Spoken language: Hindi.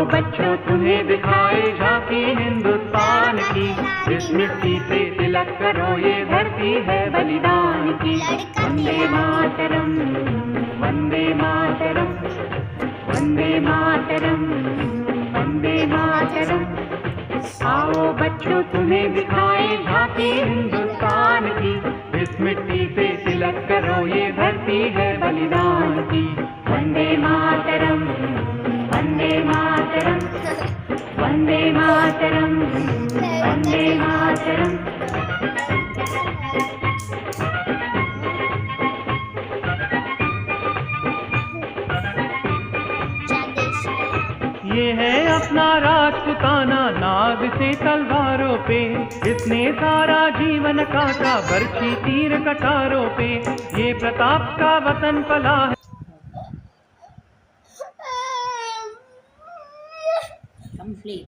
बच्चों तुम्हें दिखाए झांकी हिंदुस्तान की, इस मिट्टी से तिलक करो ये धरती है बलिदान की। वंदे मातरम, वंदे मातरम, वंदे मातरम, वंदे मातरम। आओ बच्चों तुम्हें दिखाए झांकी हिंदुस्तान की, इस मिट्टी से तिलक करो ये धरती है बलिदान की। वंदे मातरम, वंदे मातरम, वंदे मातरम, वंदे मातरम। ये है अपना राजपुताना नाग से तलवारों पे, इसने सारा जीवन काटा बरछी तीर कटारों पे। ये प्रताप का वतन पला है। Complete.